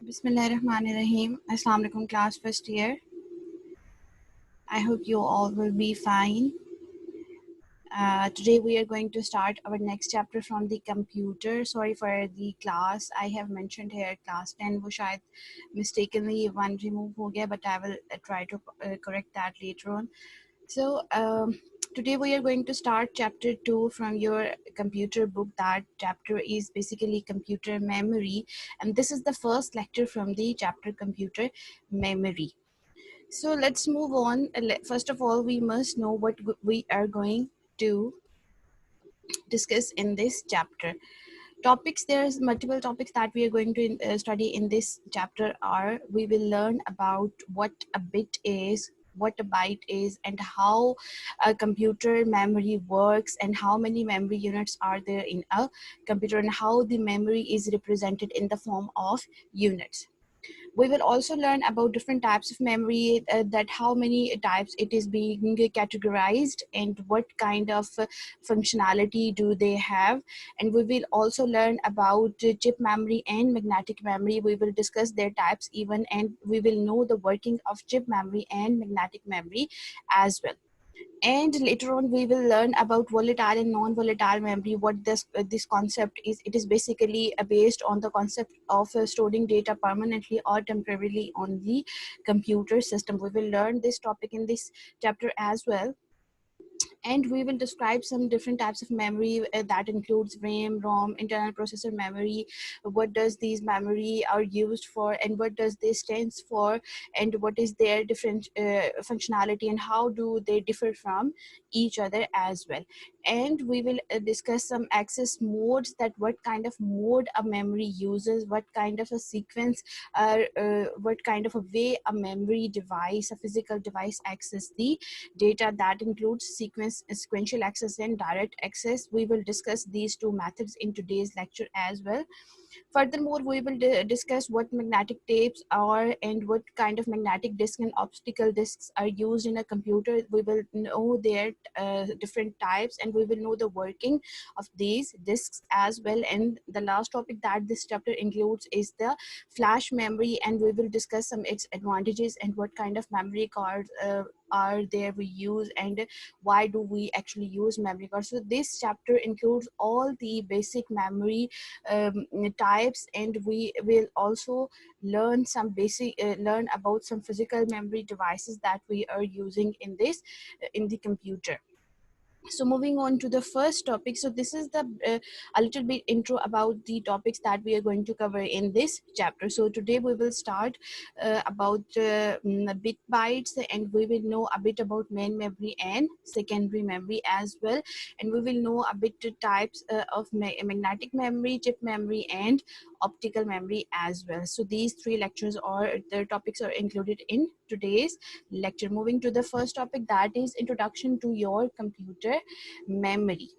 Bismillahirrahmanirrahim. Assalamu alaikum class first year. I hope you all will be fine. Today we are going to start our next chapter from the computer. Sorry for the class. I have mentioned here class 10 wo shayad mistakenly one remove ho gaya, but I will try to correct that later on. So today we are going to start chapter 2 from your computer book. That chapter is basically computer memory, and this is the first lecture from the chapter computer memory. So let's move on. First of all, we must know what we are going to discuss in this chapter. Topics, there's multiple topics that we are going to study in this chapter. Are we will learn about what a bit is, what a byte is, and how a computer memory works, and how many memory units are there in a computer, and how the memory is represented in the form of units. We will also learn about different types of memory, that how many types it is being categorized, and what kind of functionality do they have. And we will also learn about chip memory and magnetic memory. We will discuss their types even, and we will know the working of chip memory and magnetic memory as well. And later on we will learn about volatile and non-volatile memory. What this concept is, it is basically based on the concept of storing data permanently or temporarily on the computer system. We will learn this topic in this chapter as well. And we will describe some different types of memory, that includes RAM, ROM, internal processor memory. What does these memory are used for, and what does this stands for, and what is their different functionality, and how do they differ from each other as well. And we will discuss some access modes, that what kind of mode a memory uses, what kind of a sequence, what kind of a way a memory device, a physical device, access the data. That includes sequential access and direct access. We will discuss these two methods in today's lecture as well. Furthermore, we will discuss what magnetic tapes are, and what kind of magnetic disk and optical disks are used in a computer. We will know their different types, and we will know the working of these disks as well. And the last topic that this chapter includes is the flash memory, and we will discuss some its advantages, and what kind of memory cards are there we use, and why do we actually use memory cards. So this chapter includes all the basic memory types, and we will also learn some basic learn about some physical memory devices that we are using in this in the computer. So moving on to the first topic. So this is the a little bit intro about the topics that we are going to cover in this chapter. So today we will start about bit bytes, and we will know a bit about main memory and secondary memory as well. And we will know a bit types of magnetic memory, chip memory, and optical memory as well. So these three lectures or the topics are included in today's lecture. Moving to the first topic, that is introduction to your computer memory.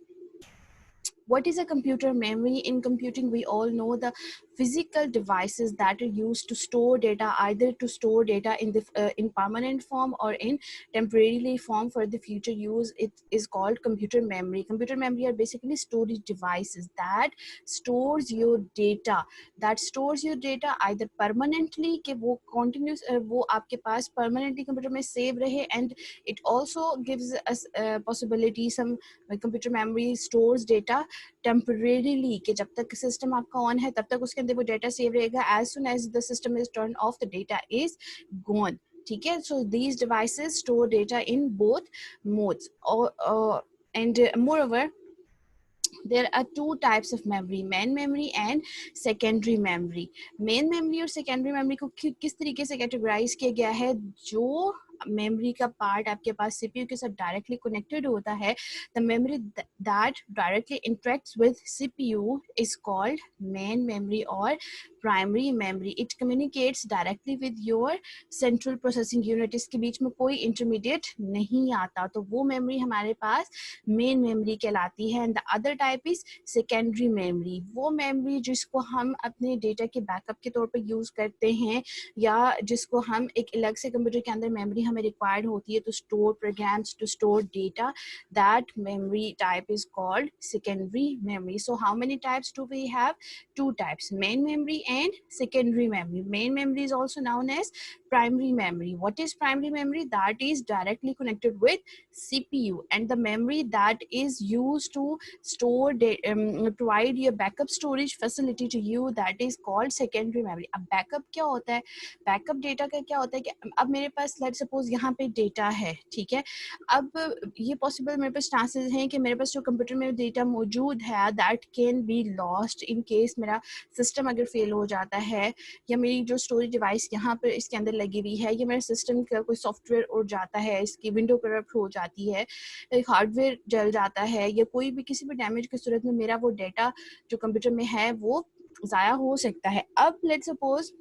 What is a computer memory? In computing, we all know the physical devices that are used to store data, either to store data in the in permanent form or in temporarily form for the future use. It is called computer memory. Computer memory are basically storage devices that stores your data, either permanently कि वो continuous वो आपके पास permanently computer में save रहे, and it also gives us possibility some computer memory stores data temporarily कि जब तक system आपका ऑन है तब तक उसके अंदर वो डेटा सेव रहेगा. As soon as the system is turned off, the data is gone. ठीक है. So these devices store data in both modes. And moreover, there are two types of memory, main memory and secondary memory. Main memory और secondary memory को किस तरीके से categorize किया गया है? जो memory का part आपके पास CPU के साथ directly connected होता है, the memory that directly interacts with CPU is called main memory or primary memory. It communicates directly with your central processing unit. इसके बीच में कोई intermediate नहीं आता, तो वो memory हमारे पास मेन मेमोरी कहलाती है. And the other type is secondary memory. वो मेमोरी जिसको हम अपने डेटा के बैकअप के तौर पर यूज करते हैं, या जिसको हम एक अलग से कंप्यूटर के अंदर मेमोरी हमें रिक्वायर्ड होती है to store programs, to store data, that memory type is called secondary memory. So how many types do we have? Two types, main memory and secondary memory. Main memory is also known as primary memory. What is primary memory? That is directly connected with CPU, and the memory that is used to store provide your backup storage facility to you, that is called secondary memory. अब backup क्या होता है? Backup data का क्या होता है कि अब मेरे पास let's suppose यहाँ पे data है, ठीक है, अब ये possible मेरे पास chances हैं कि मेरे पास जो कंप्यूटर में data मौजूद है that can be lost in case मेरा system अगर fail हो जाता है, या मेरी जो स्टोरेज डिवाइस यहाँ पर इसके अंदर लगी हुई है, या मेरे सिस्टम का कोई सॉफ्टवेयर उड़ जाता है, इसकी विंडो करप्ट हो जाती है, एक हार्डवेयर जल जाता है, या कोई भी किसी भी डैमेज की सूरत में मेरा वो डेटा जो कंप्यूटर में है वो ज़ाया हो सकता है. अब लेट्स सपोज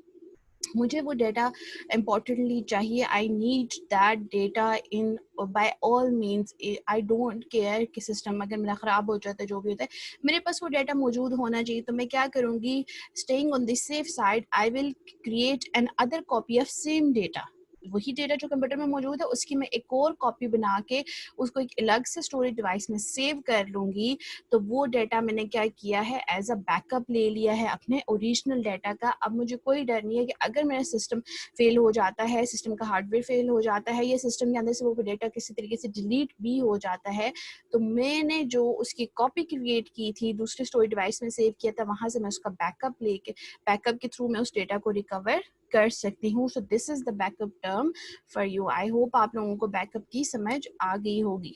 मुझे वो डेटा इम्पोर्टेंटली चाहिए, I need that data in by all means, I don't care कि सिस्टम अगर मेरा ख़राब हो जाता है, जो भी होता है, मेरे पास वो डेटा मौजूद होना चाहिए. तो मैं क्या करूँगी, staying on the safe side, I will create an other copy of same data. वही डेटा जो कंप्यूटर में मौजूद है उसकी मैं एक और कॉपी बना के उसको एक अलग से स्टोरेज डिवाइस में सेव कर लूँगी. तो वो डेटा मैंने क्या किया है, एज अ बैकअप ले लिया है अपने ओरिजिनल डेटा का. अब मुझे कोई डर नहीं है कि अगर मेरा सिस्टम फेल हो जाता है, सिस्टम का हार्डवेयर फेल हो जाता है, या सिस्टम के अंदर से वो डेटा किसी तरीके से डिलीट भी हो जाता है, तो मैंने जो उसकी कॉपी क्रिएट की थी, दूसरे स्टोरेज डिवाइस में सेव किया था, वहाँ से मैं उसका बैकअप के थ्रू मैं उस डेटा को रिकवर कर सकती हूँ. So this is the backup term for you. I hope आप लोगों को बैकअप की समझ आ गई होगी.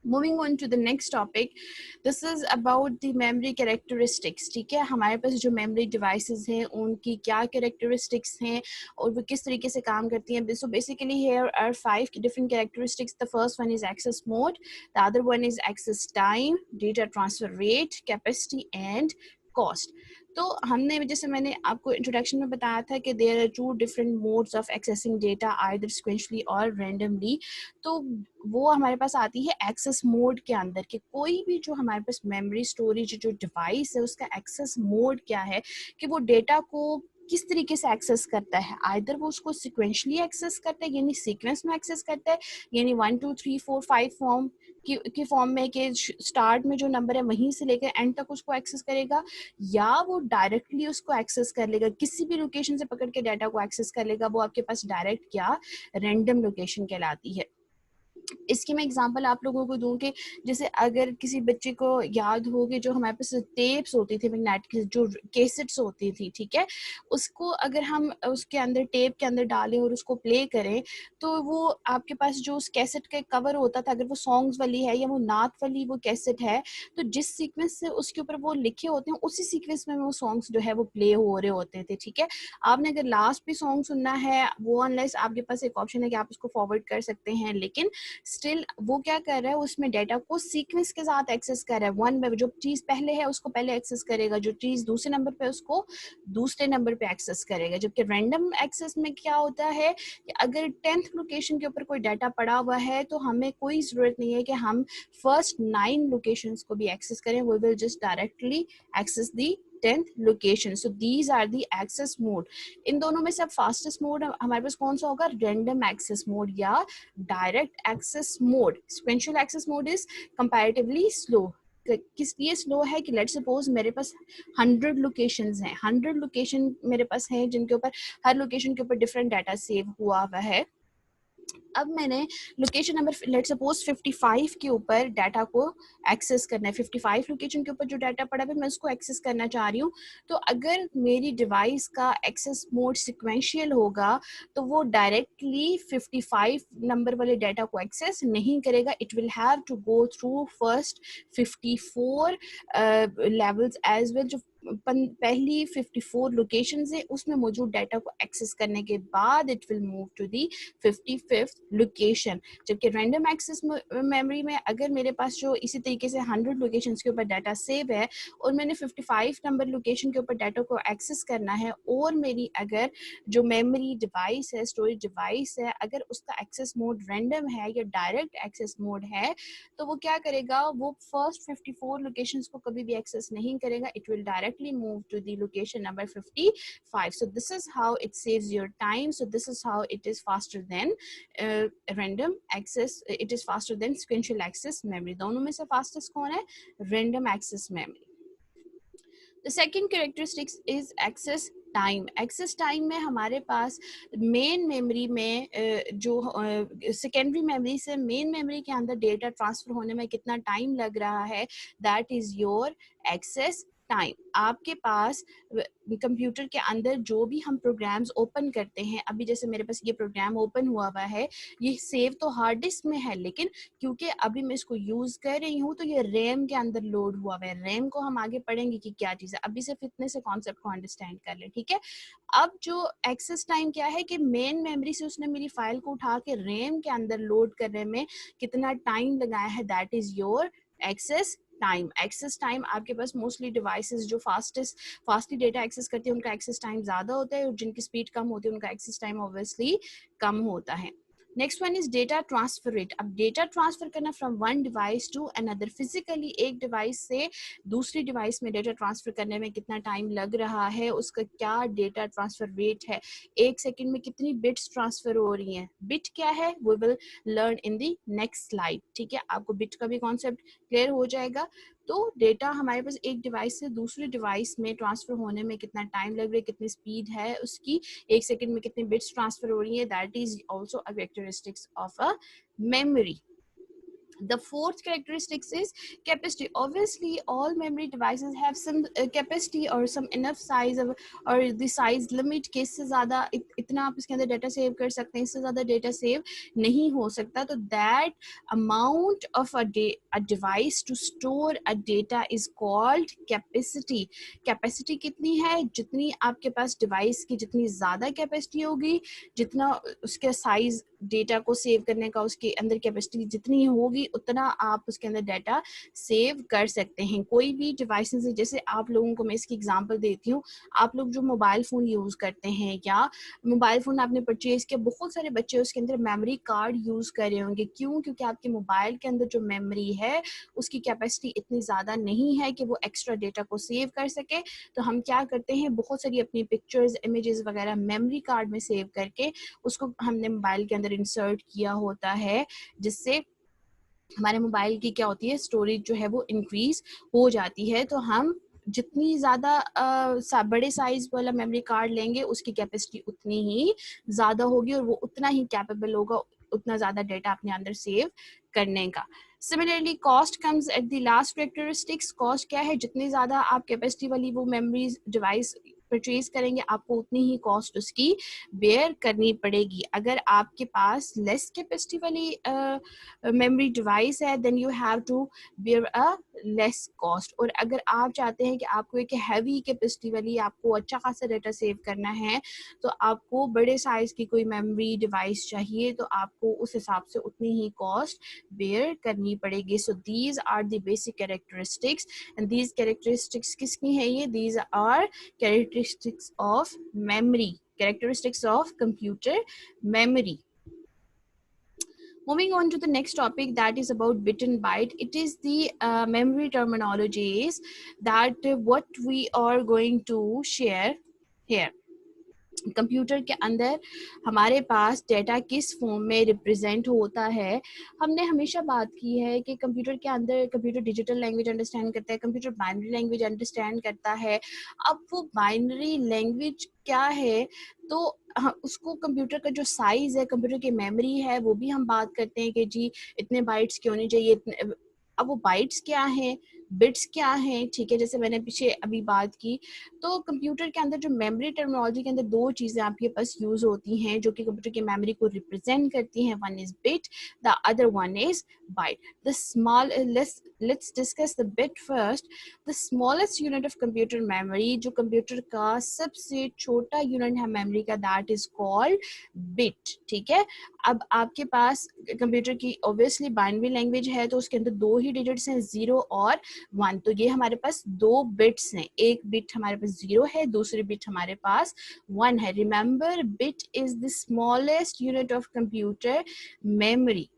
Moving on to the next topic, this is about the memory characteristics. ठीक है, हमारे पास जो memory devices हैं उनकी क्या characteristics हैं और वो किस तरीके से काम करती हैं. So basically here are 5 different characteristics. The first one is access mode, the other one is access time, data transfer rate, capacity and cost. तो हमने, जैसे मैंने आपको इंट्रोडक्शन में बताया था कि there are 2 different modes of accessing data, either sequentially or randomly. तो वो हमारे पास आती है एक्सेस मोड के अंदर, कि कोई भी जो हमारे पास मेमोरी स्टोरेज जो डिवाइस है उसका एक्सेस मोड क्या है, कि वो डेटा को किस तरीके से एक्सेस करता है. आइदर वो उसको सिक्वेंशली एक्सेस करता है, यानी सीक्वेंस में एक्सेस करता है, यानी 1 2 3 4 5 फॉर्म की फॉर्म में, कि स्टार्ट में जो नंबर है वहीं से लेकर एंड तक उसको एक्सेस करेगा, या वो डायरेक्टली उसको एक्सेस कर लेगा, किसी भी लोकेशन से पकड़ के डाटा को एक्सेस कर लेगा. वो आपके पास डायरेक्ट क्या रैंडम लोकेशन कहलाती है. इसकी मैं एग्जांपल आप लोगों को दूं कि जैसे अगर किसी बच्चे को याद हो कि जो हमारे पास टेप्स होती थी मैग्नेट की, जो कैसेट्स होती थी, ठीक है, उसको अगर हम उसके अंदर टेप के अंदर डालें और उसको प्ले करें, तो वो आपके पास जो उस कैसेट का कवर होता था, अगर वो सॉन्ग्स वाली है या वो नात वाली वो कैसेट है, तो जिस सीक्वेंस से उसके ऊपर वो लिखे होते हैं उसी सीक्वेंस में वो सॉन्ग्स जो है वो प्ले हो रहे होते थे. ठीक है, आपने अगर लास्ट भी सॉन्ग सुनना है वो अनलेस आपके पास एक ऑप्शन है कि आप उसको फॉरवर्ड कर सकते हैं, लेकिन स्टिल वो क्या कर रहा है, उसमें डेटा को सीक्वेंस के साथ एक्सेस कर रहा है. वन जो चीज पहले है उसको पहले एक्सेस करेगा, जो चीज दूसरे नंबर पे उसको दूसरे नंबर पे एक्सेस करेगा. जबकि रैंडम एक्सेस में क्या होता है कि अगर 10th लोकेशन के ऊपर कोई डाटा पड़ा हुआ है तो हमें कोई जरूरत नहीं है कि हम फर्स्ट 9 लोकेशंस को भी एक्सेस करें. We will just directly access the 10th location. So these are the access mode. इन दोनों में से अब फास्टेस्ट मोड हमारे पास कौन सा होगा, रैंडम एक्सेस मोड या direct access mode. Sequential access mode is comparatively slow. किस लिए स्लो है कि लेट्स सपोज मेरे पास 100 लोकेशंस हैं, 100 लोकेशन मेरे पास हैं जिनके ऊपर हर लोकेशन के ऊपर डिफरेंट डाटा सेव हुआ है. अब मैंने लोकेशन नंबर लेट सपोज 55 के ऊपर डाटा को एक्सेस करना है. 55 लोकेशन के ऊपर जो डाटा पड़ा है मैं उसको एक्सेस करना चाह रही हूँ. तो अगर मेरी डिवाइस का एक्सेस मोड सिक्वेंशियल होगा तो वो डायरेक्टली 55 नंबर वाले डाटा को एक्सेस नहीं करेगा. It will have to go through first 54 levels as well. जो पहली 54 लोकेशंस है उसमें मौजूद डाटा को एक्सेस करने के बाद it will move to the 55th location. जबकि रैंडम एक्सेस मेमोरी में अगर मेरे पास जो इसी तरीके से 100 लोकेशंस के ऊपर डाटा सेव है और मैंने 55 नंबर लोकेशन के ऊपर डाटा को एक्सेस करना है, और मेरी अगर जो मेमोरी डिवाइस है, स्टोरेज डिवाइस है, अगर उसका एक्सेस मोड रैंडम है या डायरेक्ट एक्सेस मोड है, तो वो क्या करेगा, वो फर्स्ट 54 लोकेशंस को कभी भी एक्सेस नहीं करेगा. It will direct directly move to the location number 55. So this is how it saves your time. So this is how it is faster than random access, it is faster than sequential access memory. दोनों में से fastest कौन है? Random access memory. The second characteristics is access time. Access time में हमारे पास main memory में जो सेकेंडरी मेमोरी से मेन मेमोरी के अंदर डेटा ट्रांसफर होने में कितना टाइम लग रहा है, that is your access time. आपके पास कंप्यूटर के अंदर जो भी हम प्रोग्राम्स ओपन करते हैं, अभी जैसे मेरे पास ये प्रोग्राम ओपन हुआ हुआ है, ये सेव तो हार्ड डिस्क में है, लेकिन क्योंकि अभी मैं इसको यूज कर रही हूँ तो ये रैम के अंदर लोड हुआ हुआ है. रैम को हम आगे पढ़ेंगे कि क्या चीज है, अभी सिर्फ इतने से कॉन्सेप्ट को अंडरस्टैंड कर ले. ठीक है, अब जो एक्सेस टाइम क्या है कि मेन मेमोरी से उसने मेरी फाइल को उठा के रैम के अंदर लोड करने में कितना टाइम लगाया है, that is your access time. Access time आपके पास मोस्टली डिवाइसेस जो फास्टली डेटा एक्सेस करते हैं उनका एक्सेस टाइम ज्यादा होता है, और जिनकी स्पीड कम होती है उनका एक्सेस टाइम ऑब्वियसली कम होता है. Next one is data transfer rate. अब डेटा ट्रांसफर करना from one device to another, physically एक डिवाइस से दूसरी डिवाइस में डेटा ट्रांसफर करने में कितना टाइम लग रहा है, उसका क्या डेटा ट्रांसफर रेट है, एक सेकंड में कितनी बिट्स ट्रांसफर हो रही हैं. बिट क्या है we will learn in the next slide. ठीक है, आपको बिट का भी कॉन्सेप्ट क्लियर हो जाएगा. तो डेटा हमारे पास एक डिवाइस से दूसरी डिवाइस में ट्रांसफर होने में कितना टाइम लग रहा है, कितनी स्पीड है उसकी, एक सेकंड में कितनी बिट्स ट्रांसफर हो रही है, that is also a characteristics of a memory. The fourth characteristics is capacity. Obviously all memory devices have some capacity or some enough size of, or the size limit के इससे ज़्यादा इतना आप इसके अंदर डेटा सेव कर सकते हैं, इससे ज़्यादा डेटा सेव नहीं हो सकता. तो that amount of a device to store a data is called capacity. Capacity कितनी है, जितनी आपके पास डिवाइस की जितनी ज़्यादा कैपेसिटी होगी, जितना उसके साइज डेटा को सेव करने का उसके अंदर कैपेसिटी जितनी होगी उतना आप उसके अंदर डाटा सेव कर सकते हैं. कोई भी डिवाइसेस है, जैसे आप लोगों को मैं इसकी एग्जांपल देती हूँ, आप लोग जो मोबाइल फ़ोन यूज़ करते हैं या मोबाइल फ़ोन आपने परचेज़ किया, बहुत सारे बच्चे उसके अंदर मेमोरी कार्ड यूज़ कर रहे होंगे. क्यों? क्योंकि आपके मोबाइल के अंदर जो मेमोरी है उसकी कैपेसिटी इतनी ज़्यादा नहीं है कि वो एक्स्ट्रा डेटा को सेव कर सके. तो हम क्या करते हैं, बहुत सारी अपनी पिक्चर्स, इमेजेस वगैरह मेमोरी कार्ड में सेव करके उसको हमने मोबाइल के अंदर इंसर्ट किया होता है, जिससे हमारे मोबाइल की क्या होती है, स्टोरेज जो है वो इंक्रीज हो जाती है. तो हम जितनी ज़्यादा बड़े साइज वाला मेमोरी कार्ड लेंगे उसकी कैपेसिटी उतनी ही ज़्यादा होगी और वो उतना ही कैपेबल होगा उतना ज़्यादा डेटा अपने अंदर सेव करने का. Similarly cost comes at the last characteristics. Cost क्या है, जितनी ज़्यादा आप कैपेसिटी वाली वो मेमोरी डिवाइस परचेज करेंगे आपको उतनी ही कॉस्ट उसकी बेयर करनी पड़ेगी. अगर आपके पास लेस कैपेसिटी वाली मेमोरी डिवाइस है then you have to bear a less cost. और अगर आप चाहते हैं कि आपको एक हैवी कैपेसिटी वाली आपको अच्छा खासा डाटा सेव करना है तो आपको बड़े साइज की कोई मेमोरी डिवाइस चाहिए, तो आपको उस हिसाब से उतनी ही कॉस्ट बेयर करनी पड़ेगी. So these are the basic characteristics and these characteristics किसकी है ये, these are characteristics of memory, characteristics of computer memory. Moving on to the next topic, that is about bit and byte. It is the memory terminologies that what we are going to share here. Computer के अंदर हमारे पास data किस form में represent होता है. हमने हमेशा बात की है कि कंप्यूटर के अंदर कंप्यूटर डिजिटल लैंग्वेज अंडरस्टैंड करता है, कंप्यूटर बाइनरी लैंग्वेज अंडरस्टैंड करता है. अब वो बाइनरी लैंग्वेज क्या है, तो उसको कंप्यूटर का जो साइज है, कंप्यूटर की मेमोरी है, वो भी हम बात करते हैं कि जी इतने बाइट्स क्यों नहीं चाहिए. अब वो बाइट्स क्या हैं, बिट्स क्या हैं, ठीक है, जैसे मैंने पीछे अभी बात की. तो कंप्यूटर के अंदर जो मेमोरी टर्मिनोलॉजी के अंदर दो चीज़ें आपके पास यूज होती हैं जो कि कंप्यूटर की मेमोरी को रिप्रेजेंट करती हैं. One is bit, the other one is byte. The small let's discuss the bit first. The smallest unit of computer memory, जो कंप्यूटर का सबसे छोटा यूनिट है मेमोरी का, दैट इज कॉल्ड बिट. ठीक है, अब आपके पास कंप्यूटर की ऑब्वियसली बाइनरी लैंग्वेज है तो उसके अंदर दो ही डिजिट्स हैं, 0 और 1. तो ये हमारे पास दो बिट्स हैं, एक बिट हमारे पास 0 है, दूसरी बिट हमारे पास 1 है. Remember, bit is the smallest unit of computer memory.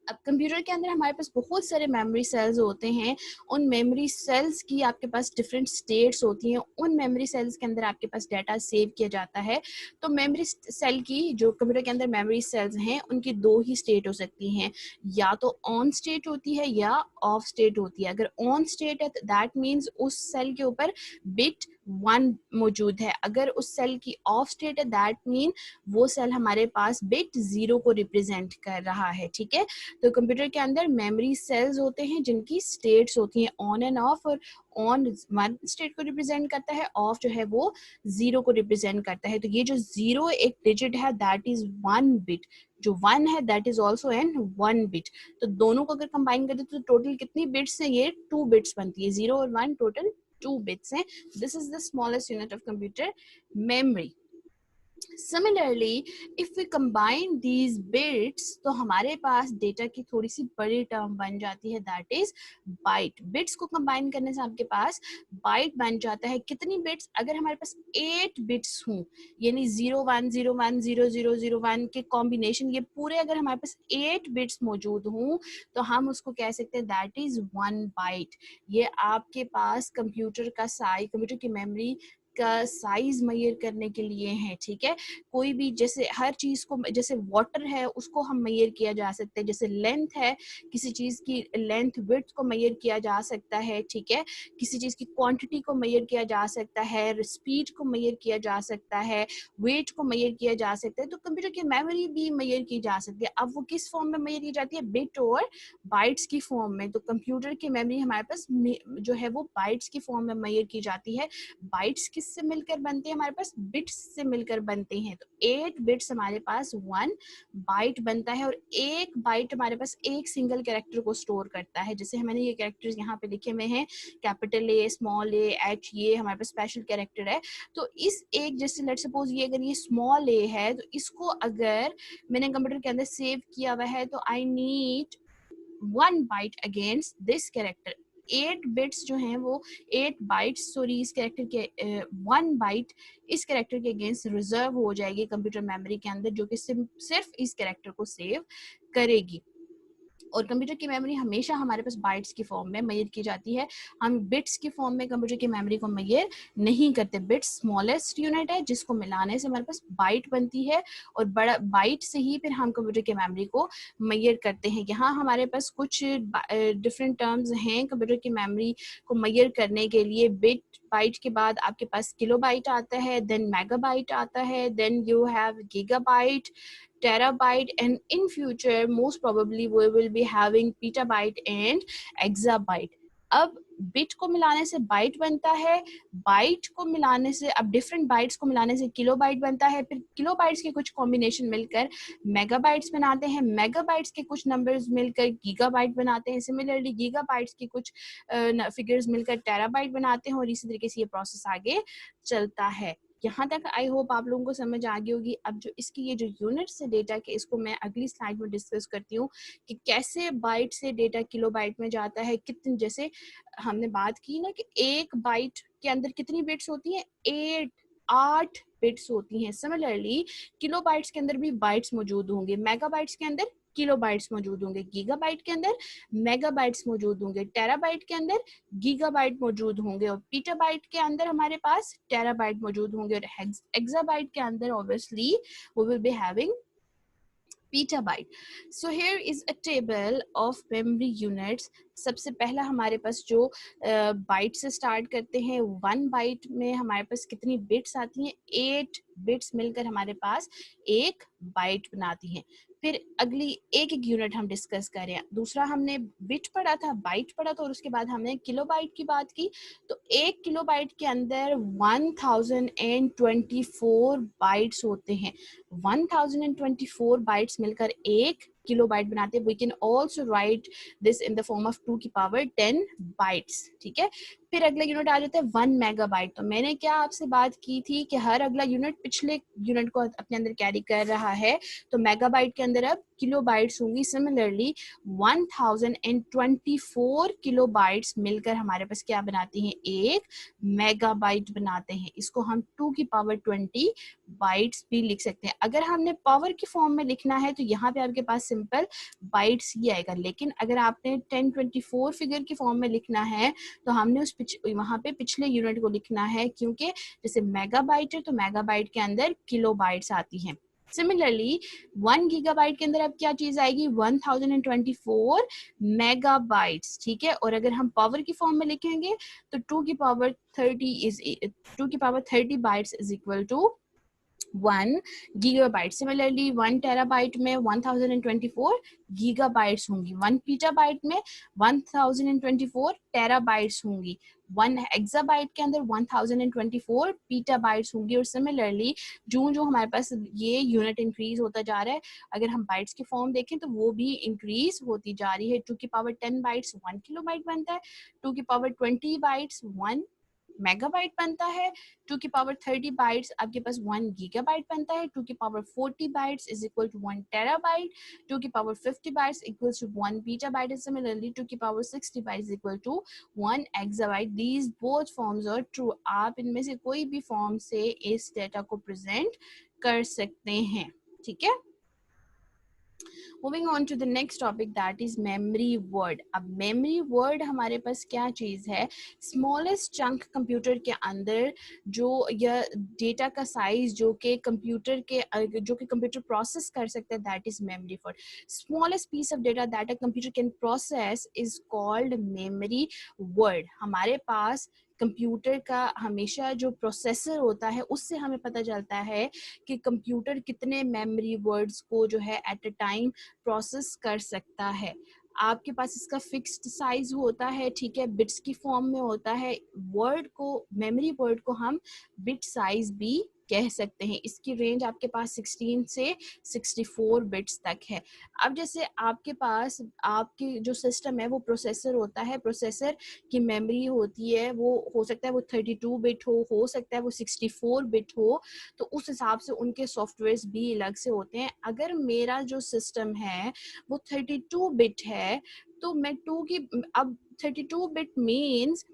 अब कंप्यूटर के अंदर हमारे पास बहुत सारे मेमोरी सेल्स होते हैं। उन मेमोरी सेल्स की आपके पास डिफरेंट स्टेट्स होती हैं। उन मेमोरी सेल्स के अंदर आपके पास डाटा सेव किया जाता है। तो मेमोरी सेल की, जो कंप्यूटर के अंदर मेमोरी सेल्स हैं, उनकी दो ही स्टेट हो सकती हैं, या तो ऑन स्टेट होती है या ऑफ स्टेट होती है। अगर ऑन स्टेट है तो दैट मीन्स उस सेल के ऊपर बिट 1 मौजूद है। अगर उस सेल की ऑफ स्टेट है दैट मीन वो सेल हमारे पास बिट 0 को रिप्रेजेंट कर रहा है। ठीक है, तो कंप्यूटर के अंदर मेमोरी सेल्स होते हैं जिनकी स्टेट्स होती हैं ऑन एंड ऑफ, और ऑन 1 स्टेट को रिप्रेजेंट करता है, ऑफ जो है वो 0 को रिप्रेजेंट करता है। तो ये जो 0 एक डिजिट है दैट इज 1 बिट, जो 1 है that is also an 1 bit. तो दोनों को अगर कंबाइन कर दे तो टोटल कितनी बिट्स हैं, ये 2 बिट्स बनती है। 0 और 1 टोटल 2 बिट्स हैं। This is the smallest unit of computer, memory. Similarly, if we combine these bits, तो हमारे पास डेटा की थोड़ी सी बड़ी टर्म बन जाती है, दैट इज बाइट। बिट्स को कंबाइन करने से आपके पास बाइट बन जाता है। कितनी बिट्स? अगर हमारे पास 8 बिट्स हों, यानी 0101 0001 के कॉम्बिनेशन, ये पूरे अगर हमारे पास 8 बिट्स मौजूद हों तो हम उसको कह सकते हैं दैट इज 1 बाइट। ये आपके पास कंप्यूटर का साइज, कंप्यूटर की मेमोरी का साइज मेजर करने के लिए है। ठीक है, कोई भी, जैसे हर चीज को, जैसे वाटर है उसको हम मेजर किया जा सकता है, जैसे लेंथ है किसी चीज की, लेंथ विड्थ को मेजर किया जा सकता है। ठीक है, किसी चीज की क्वांटिटी को मेजर किया जा सकता है, स्पीड को मेजर किया जा सकता है, वेट को मेजर किया जा सकता है। तो कंप्यूटर की मेमोरी भी मेजर की जा सकती है। अब वो किस फॉर्म में मेजर की जाती है? बिट और बाइट्स की फॉर्म में। तो कंप्यूटर की मेमोरी हमारे पास जो है वो बाइट्स की फॉर्म में मेजर की जाती है। बाइट्स किससे मिलकर बनते हैं? हमारे पास बिट्स से मिलकर बनते हैं। तो 8 बिट्स हमारे पास 1 बाइट बनता है, और एक बाइट हमारे पास एक सिंगल कैरेक्टर को स्टोर करता है। जैसे मैंने ये कैरेक्टर्स यहाँ पे लिखे हुए हैं, capital A, small A, H, ये हमारे पास स्पेशल कैरेक्टर है। तो इस एक, जैसे लेट्स सपोज ये अगर ये स्मॉल ए है, तो इसको अगर मैंने कंप्यूटर के अंदर सेव किया हुआ है तो I need 1 byte against this character. 8 bits जो हैं वो 8 बाइट्स, सॉरी, इस कैरेक्टर के 1 बाइट इस कैरेक्टर के अगेंस्ट रिजर्व हो जाएगी कंप्यूटर मेमोरी के अंदर, जो कि सिर्फ इस कैरेक्टर को सेव करेगी। और कंप्यूटर की मेमोरी हमेशा हमारे पास बाइट्स की फॉर्म में मेजर की जाती है। हम बिट्स की फॉर्म में कंप्यूटर की मेमोरी को मेजर नहीं करते। बिट्स स्मॉलेस्ट यूनिट है जिसको मिलाने से हमारे पास बाइट बनती है, और बड़ा बाइट से ही फिर हम कंप्यूटर की मेमोरी को मेजर करते हैं। यहाँ हमारे पास कुछ डिफरेंट टर्म्स हैं कंप्यूटर की मेमोरी को मेजर करने के लिए। बिट बाइट के बाद आपके पास किलोबाइट आता है, देन मेगाबाइट आता है, then you have gigabyte, terabyte, and in future most probably we will be having petabyte and exabyte. अब बिट को मिलाने से बाइट बनता है, बाइट को मिलाने से, अब डिफरेंट बाइट्स को मिलाने से किलोबाइट बनता है, फिर किलोबाइट्स के कुछ कॉम्बिनेशन मिलकर मेगाबाइट्स बनाते हैं, मेगाबाइट्स के कुछ नंबर्स मिलकर गीगाबाइट बनाते हैं, सिमिलरली गीगाबाइट्स के कुछ फिगर्स मिलकर टेराबाइट बनाते हैं, और इसी तरीके से ये प्रोसेस आगे चलता है। यहाँ तक आई होप आप लोगों को समझ आ गई होगी। अब जो इसकी ये जो यूनिट्स है डेटा के, इसको मैं अगली स्लाइड में डिस्कस करती हूँ कि कैसे बाइट से डेटा किलोबाइट में जाता है। कितने, जैसे हमने बात की ना कि एक बाइट के अंदर कितनी बिट्स होती हैं? 8 बिट्स होती हैं। सिमिलरली किलोबाइट्स के अंदर भी बाइट्स मौजूद होंगे, मेगाबाइट्स के अंदर किलोबाइट्स मौजूद होंगे, गीगाबाइट के अंदर मेगाबाइट्स मौजूद होंगे, टेराबाइट के अंदर गीगाबाइट मौजूद होंगे, और पीटाबाइट के अंदर हमारे पास टेराबाइट मौजूद होंगे, और एक्साबाइट के अंदर obviously we will be having petabyte. So here is a table of memory units. सबसे पहला हमारे पास जो बाइट से स्टार्ट करते हैं, 1 बाइट में हमारे पास कितनी बिट्स आती हैं? 8 बिट्स मिलकर हमारे पास एक बाइट बनाती हैं। फिर अगली एक एक यूनिट हम डिस्कस कर रहे हैं। दूसरा हमने बिट पढ़ा था, बाइट पढ़ा था, और उसके बाद हमने किलोबाइट की बात की। तो 1 किलोबाइट के अंदर 1024 बाइट्स होते हैं। 1024 बाइट्स मिलकर एक किलोबाइट बनाते हैं। We can also write this in the form of 2 की पावर 10 बाइट्स। ठीक है, फिर अगला यूनिट आ जाता है 1 मेगाबाइट। तो मैंने क्या आपसे बात की थी कि हर अगला यूनिट पिछले यूनिट को अपने अंदर कैरी कर रहा है, तो मेगाबाइट के अंदर अब किलोबाइट्स होंगी। सिमिलरली 1024 किलोबाइट्स मिलकर हमारे पास क्या बनाती हैं, एक मेगाबाइट बनाते हैं। इसको हम 2 की पावर 20 बाइट्स भी लिख सकते हैं। अगर हमने पावर की फॉर्म में लिखना है तो यहाँ पे आपके पास सिंपल बाइट्स ही आएगा, लेकिन अगर आपने 1024 फिगर की फॉर्म में लिखना है तो हमने वहाँ पे पिछले यूनिट को लिखना है, क्योंकि जैसे मेगाबाइट है तो मेगाबाइट के अंदर किलोबाइट्स आती हैं। सिमिलरली 1 गीगाबाइट के अंदर अब क्या चीज आएगी, 1024 मेगाबाइट्स, ठीक है। और अगर हम पावर की फॉर्म में लिखेंगे तो 2 की power 30 bytes is equal to 1 gigabyte. Similarly 1 terabyte में 1024 गीगाबाइट्स होंगी, 1 पीटाबाइट में 1024 टेराबाइट्स होंगी, 1 हेक्साबाइट के अंदर 1024 पीटाबाइट्स होंगी। और सिमिलरली जो जो हमारे पास ये यूनिट इंक्रीज होता जा रहा है, अगर हम बाइट्स की फॉर्म देखें तो वो भी इंक्रीज होती जा रही है। 2 की पावर 10 बाइट्स 1 किलोबाइट बनता है, 2 की पावर 20 बाइट्स 1 मेगाबाइट बनता है, 2 की पावर 30 बाइट्स आपके पास 1 गीगाबाइट बनता है, 2 की power 40 bytes is equal to 1 terabyte, 2 की power 50 bytes equals to 1 petabyte, and similarly 2 की power 60 bytes equal to 1 exabyte. These both forms are true. आप इनमें से कोई भी फॉर्म से इस डेटा को प्रेजेंट कर सकते हैं, ठीक है। Moving on to the next topic that is memory word. अब मेमोरी वर्ड हमारे पास क्या चीज है, स्मॉलेस्ट चंक कंप्यूटर के अंदर जो या डेटा का साइज जो कि कंप्यूटर प्रोसेस कर सकता है, that is memory word. Smallest piece of data that a computer can process is called memory word. हमारे पास कंप्यूटर का हमेशा जो प्रोसेसर होता है उससे हमें पता चलता है कि कंप्यूटर कितने मेमोरी वर्ड्स को जो है एट अ टाइम प्रोसेस कर सकता है। आपके पास इसका फिक्स्ड साइज होता है, ठीक है, बिट्स की फॉर्म में होता है। वर्ड को, मेमोरी वर्ड को हम बिट साइज भी कह सकते हैं। इसकी रेंज आपके पास 16 से 64 बिट्स तक है। अब जैसे आपके पास आपके जो सिस्टम है वो प्रोसेसर होता है, प्रोसेसर की मेमोरी होती है, वो हो सकता है वो 32 बिट हो सकता है वो 64 बिट हो, तो उस हिसाब से उनके सॉफ्टवेयर्स भी अलग से होते हैं। अगर मेरा जो सिस्टम है वो 32 बिट है तो मैं अब 32 बिट मीन्स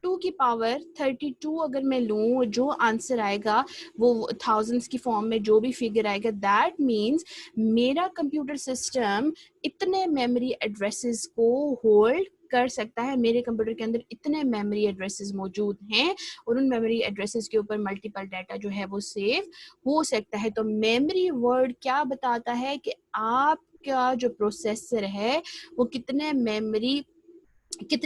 2 की पावर 32 अगर मैं लूँ, जो आंसर आएगा वो थाउजेंड्स की फॉर्म में जो भी फिगर आएगा, दैट मीन्स मेरा कंप्यूटर सिस्टम इतने मेमोरी एड्रेसेस को होल्ड कर सकता है। मेरे कंप्यूटर के अंदर इतने मेमोरी एड्रेसेस मौजूद हैं और उन मेमोरी एड्रेसेस के ऊपर मल्टीपल डाटा जो है वो सेव हो सकता है। तो मेमोरी वर्ड क्या बताता है कि आपका जो प्रोसेसर है वो कितनी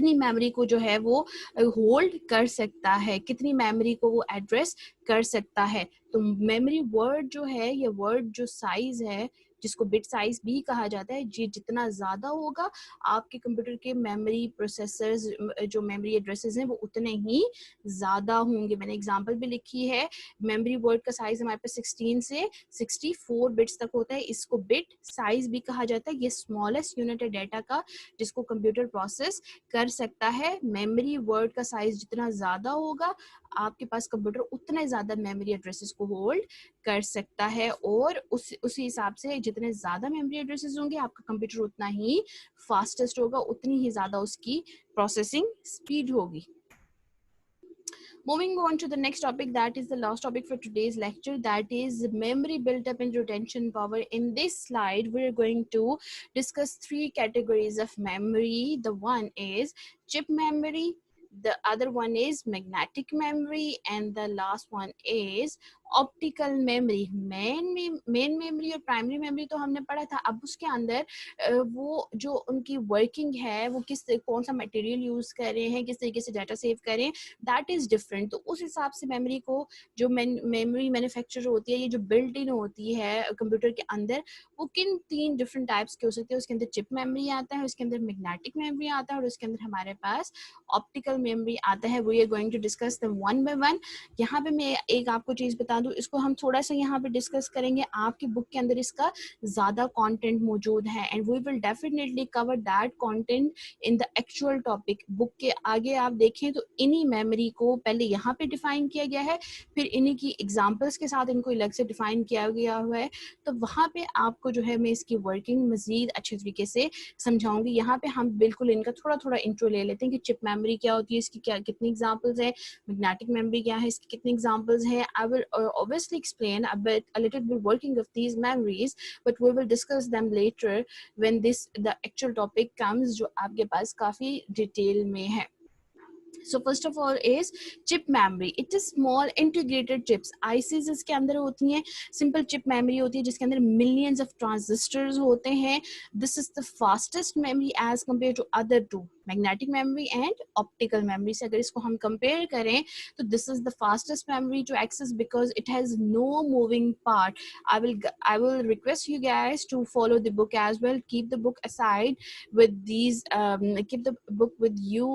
मेमोरी को जो है वो होल्ड कर सकता है, कितनी मेमोरी को वो एड्रेस कर सकता है। तो मेमोरी वर्ड जो है, ये वर्ड जो साइज है जिसको बिट साइज भी कहा जाता है, ये जितना ज़्यादा होगा आपके कंप्यूटर के मेमोरी प्रोसेसर्स जो मेमोरी एड्रेसेस हैं वो उतने ही ज़्यादा होंगे। मैंने एग्जांपल भी लिखी है। मेमोरी वर्ड का साइज हमारे पास 16 से 64 बिट्स तक होता है। इसको बिट साइज भी कहा जाता है। ये स्मॉलेस्ट यूनिट है डाटा का जिसको कंप्यूटर प्रोसेस कर सकता है। मेमोरी वर्ड का साइज जितना ज़्यादा होगा आपके पास कंप्यूटर उतने ज़्यादा मेमोरी एड्रेसेस को होल्ड कर सकता है, और उसी हिसाब से जितने ज़्यादा मेमोरी एड्रेसेस होंगे आपका कंप्यूटर उतना ही फास्टेस्ट होगा, उतनी ही ज़्यादा उसकी प्रोसेसिंग स्पीड होगी। Moving on to the next topic, that is the last topic for today's lecture, that is memory built up and retention power. In this slide, we're going to discuss 3 categories of memory. The one is chip memory, the other one is magnetic memory, and the last one is optical memory. Main memory और primary memory तो हमने पढ़ा था। अब उसके अंदर वो जो उनकी वर्किंग है, वो कौन सा मटेरियल यूज कर रहे हैं, किस तरीके से डाटा सेव करें, दैट इज डिफरेंट। तो उस हिसाब से मेमोरी को जो मेमोरी मैन्युफैक्चर होती है, ये जो बिल्ट इन होती है कंप्यूटर के अंदर, वो किन 3 डिफरेंट टाइप्स के हो सकते हैं। उसके अंदर चिप मेमोरी आता है, उसके अंदर मैग्नेटिक मेमोरी आता है, और उसके अंदर हमारे पास ऑप्टिकल मेमोरी आता है। We are going to discuss them one by one. यहाँ पे मैं एक आपको चीज बता बता दूं, इसको हम थोड़ा सा यहाँ पे डिस्कस करेंगे। आपकी बुक के अंदर इसका ज़्यादा कंटेंट मौजूद है and we will definitely cover that content in the actual topic. Book के आगे आप देखें तो इन्हीं मेमोरी को पहले यहाँ पे डिफाइन किया गया है, फिर इन्हीं की एग्जाम्पल्स के साथ इनको अलग से डिफाइन किया गया हुआ है। तो वहाँ पे आपको जो है मैं इसकी वर्किंग मजीद अच्छे तरीके से समझाऊंगी। यहाँ पे हम बिल्कुल इनका थोड़ा थोड़ा इंट्रो ले लेते हैं कि चिप मेमोरी क्या होती है, इसकी क्या कितनी एग्जाम्पल्स है, मैग्नेटिक मेमोरी क्या है, इसकी कितनी एग्जाम्पल्स हैं। I will obviously explain a little bit working of these memories, but we will discuss them later when the actual topic comes, जो आपके पास काफ़ी डिटेल में है। So first of all is chip memory. It is small integrated chips. ICs इसके अंदर होती हैं, simple chip memory होती है जिसके अंदर millions of transistors होते हैं. This is the fastest memory as compared to other two, magnetic memory and optical memory. से अगर इसको हम compare करें तो this is the fastest memory to access because it has no moving part. I will request you guys to follow the book as well. Keep the book aside with these. Keep the book with you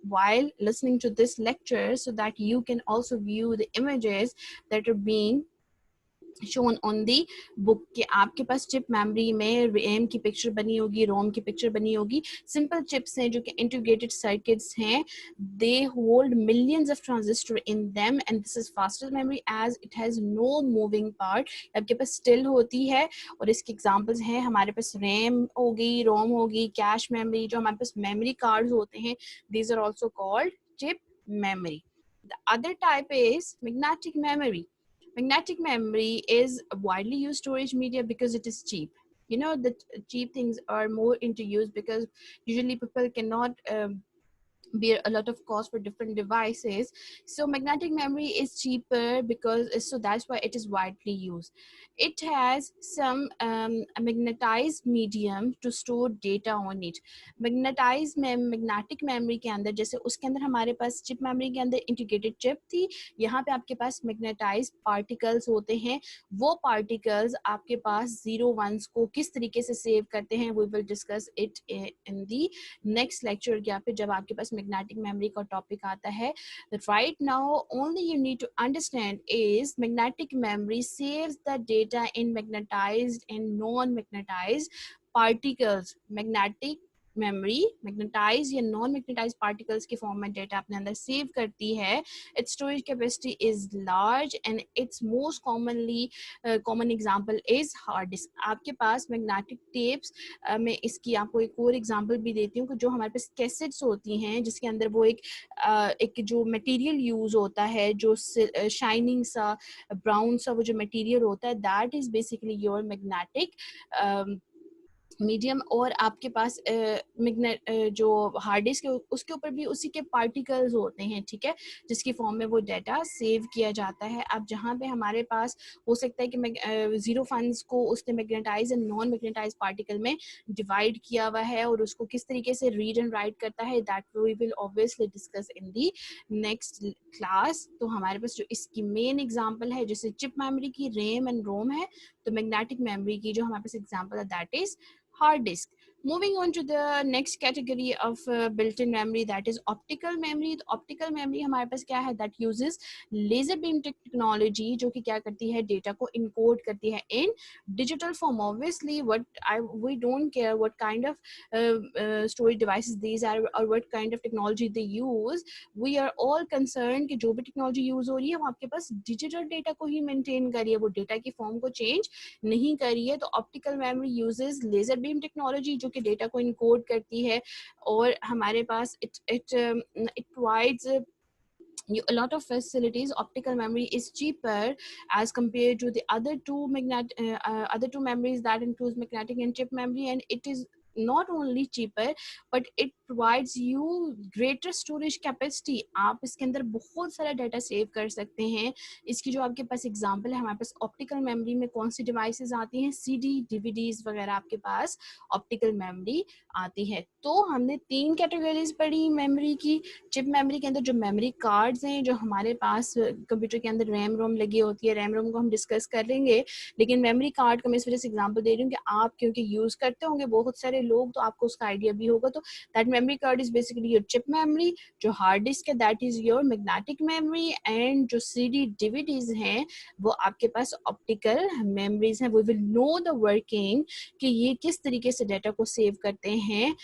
while listening to this lecture so that you can also view the images that are being shown on the book। के आपके पास chip memory में RAM की picture बनी होगी, रोम की picture बनी होगी। Simple chips हैं जो कि इंटीग्रेटेड सर्किट्स हैं, they hold millions of transistor in them and this is fastest memory as it has no moving part। आपके पास स्टिल होती है और इसके एग्जांपल्स हैं, हमारे पास रैम होगी, रोम होगी, कैश मेमोरी, जो हमारे पास मेमोरी कार्ड्स होते हैं, these are also called chip memory। The other type is magnetic memory। Magnetic memory is a widely used storage media because it is cheap. You know that cheap things are more into use because usually people cannot bear a lot of cost for different devices. So magnetic memory is cheaper because so that's why it is widely used. It has some a magnetized medium to store data on it। magnetized magnetic memory के अंदर जैसे उसके अंदर हमारे पास chip memory के अंदर integrated chip थी, यहाँ पे आपके पास मैग्नेटाइज्ड पार्टिकल्स होते हैं। वो पार्टिकल्स आपके पास जीरो वंस को किस तरीके से सेव करते हैं, we will discuss it in the next lecture या फिर जब आपके पास मैग्नेटिक मेमोरी का टॉपिक आता है। Right now only you need to understand is magnetic memory saves the data in magnetized and non magnetized particles. Magnetic memory magnetize या non magnetize particles के फॉर्म में डेटा अपने अंदर सेव करती है। Its storage capacity is large and its most common example is hard disk. आपके पास magnetic tapes मैं इसकी आपको एक और एग्जांपल भी देती हूँ कि जो हमारे पास कैसेट्स होती हैं जिसके अंदर वो एक जो मटेरियल यूज होता है, जो शाइनिंग सा ब्राउन सा वो जो मटेरियल होता है, that is basically your magnetic medium. और आपके पास जो हार्ड डिस्क है उसके ऊपर भी उसी के पार्टिकल्स होते हैं, ठीक है, जिसकी फॉर्म में वो डाटा सेव किया जाता है। अब जहाँ पे हमारे पास हो सकता है कि जीरो फंड्स को उसने magnetize and non magnetize particle में डिवाइड किया हुआ है और उसको किस तरीके से रीड एंड राइट करता है, that we will obviously discuss in the next class. तो हमारे पास जो इसकी मेन एग्जाम्पल है, जैसे चिप मेमोरी की रैम एंड रोम है, तो मैग्नेटिक मेमोरी की जो हमारे पास एग्जाम्पल है that is hard disk। Moving on to the next category of built-in memory, that is optical memory। तो optical memory हमारे पास क्या है, that uses laser beam technology, जो कि क्या करती है, डेटा को encode करती है in digital form। Obviously we don't care what kind of storage devices these are or what kind of technology they use। we are all concerned कि जो भी टेक्नोलॉजी यूज हो रही है वो आपके पास डिजिटल डेटा को ही मेंटेन कर रही है, वो डेटा की फॉर्म को चेंज नहीं कर रही है। तो optical memory uses laser beam technology जो कि डेटा को इनकोड करती है और हमारे पास it provides a lot of facilities। optical memory is cheaper as compared to the other two memories that includes magnetic and chip memory, and it is not only cheaper but it provides you greater storage capacity। आप इसके अंदर बहुत सारा data save कर सकते हैं। इसकी जो आपके पास एग्जांपल है, हमारे पास ऑप्टिकल मेमोरी में कौन सी डिवाइसेस आती हैं, सीडी डीवीडीज वगैरह आपके पास ऑप्टिकल मेमोरी आती है। तो हमने 3 कैटेगरीज पढ़ी मेमोरी की। चिप मेमोरी के अंदर जो मेमोरी कार्ड्स हैं, जो हमारे पास कंप्यूटर के अंदर रैम रोम लगी होती है, रैम रोम को हम डिस्कस कर लेंगे, लेकिन मेमोरी कार्ड का मैं इस वजह से एग्जांपल दे रही हूँ कि आप क्योंकि यूज करते होंगे बहुत सारे लोग, तो आपको उसका आइडिया भी होगा। तो that memory card is basically your chip memory, जो hard disk है that is your magnetic memory, and जो CD DVDs हैं वो आपके पास optical memories हैं. We will know the working कि ये किस तरीके से डेटा को सेव करते हैं.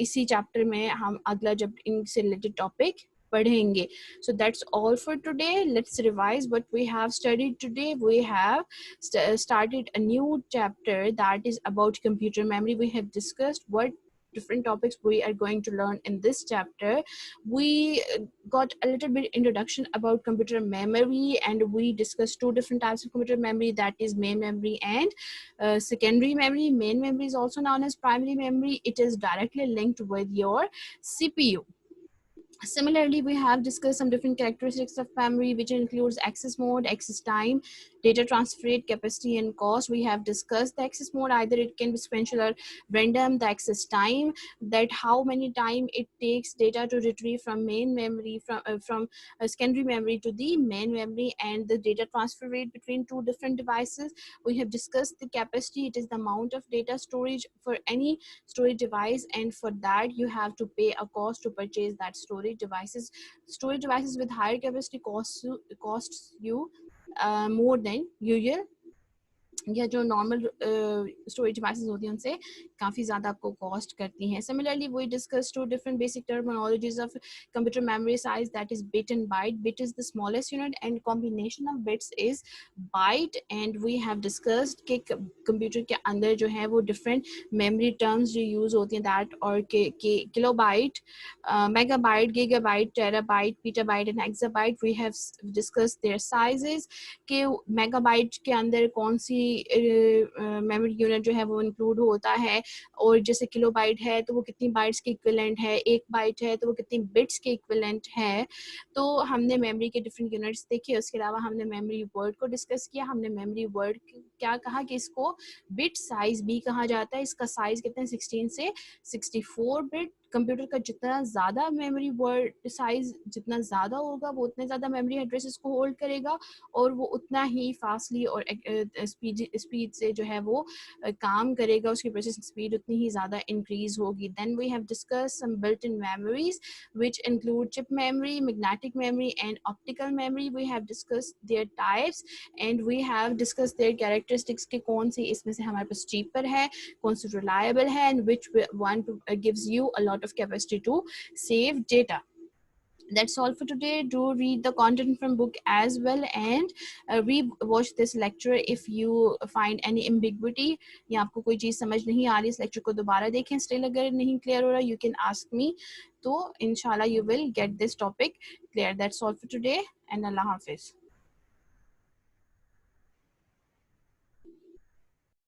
इसी चैप्टर में हम अगला जब इनसे रिलेटेड टॉपिक पढ़ेंगे. So that's all for today. Let's revise what we have studied today. We have started a new chapter that is about computer memory. We have discussed what different topics we are going to learn in this chapter. We got a little bit introduction about computer memory, and we discussed two different types of computer memory, that is main memory and secondary memory. Main memory is also known as primary memory. It is directly linked with your CPU. Similarly, we have discussed some different characteristics of memory, which includes access mode, access time, data transfer rate, capacity, and cost. We have discussed the access mode, either it can be sequential or random. The access time, that how many time it takes data to retrieve from main memory, from secondary memory to the main memory, and the data transfer rate between two different devices. We have discussed the capacity. It is the amount of data storage for any storage device, and for that you have to pay a cost to purchase that storage devices. Storage devices with higher capacity costs you more than usual, या जो normal storage devices होती हैं उनसे काफ़ी ज़्यादा आपको cost करती हैं. Similarly we discuss two different basic terminologies of computer memory size, that is bit and byte. Bit is the smallest unit and combination of bits is byte. And we have discussed कि computer के अंदर जो है वो different memory terms जो use होती हैं, that और kilobyte, megabyte, gigabyte, terabyte, petabyte and hexabyte. We have discussed their sizes कि मेगा बाइट के अंदर कौन सी मेमोरी यूनिट जो है वो इंक्लूड होता है, और जैसे किलो बाइट है तो वो कितनी बाइट्स के इक्विवेलेंट है, एक बाइट है तो वो कितनी बिट्स के इक्विवेलेंट है. तो हमने मेमोरी के डिफरेंट यूनिट्स देखे. उसके अलावा हमने मेमोरी वर्ड को डिस्कस किया. हमने मेमोरी वर्ड क्या कहा कि इसको बिट साइज भी कहा जाता है. इसका साइज कितना है, 16 से 64 बिट. कंप्यूटर का जितना ज़्यादा मेमोरी वर्ड साइज जितना ज़्यादा होगा वो उतने ज़्यादा मेमोरी एड्रेसेस को होल्ड करेगा, और वो उतना ही फास्टली और स्पीड से जो है वो काम करेगा. उसकी प्रोसेसिंग स्पीड उतनी ही ज़्यादा इंक्रीज होगी. Then we have discuss some built in memories which include chip memory, magnetic memory and optical memory. We have discuss their types and we have discuss their characteristics के कौन सी इसमें से हमारे पास cheaper है, कौन सी रिलायबल है, and which one gives you a lot of capacity to save data. That's all for today. Do read the content from book as well, and re-watch this lecture if you find any ambiguity या आपको कोई चीज़ समझ नहीं आ रही इस lecture को दोबारा देखें. स्टिल अगर नहीं क्लियर हो रहा, you can ask me. तो इंशाल्लाह you will get this topic clear. That's all for today and Allah Hafiz.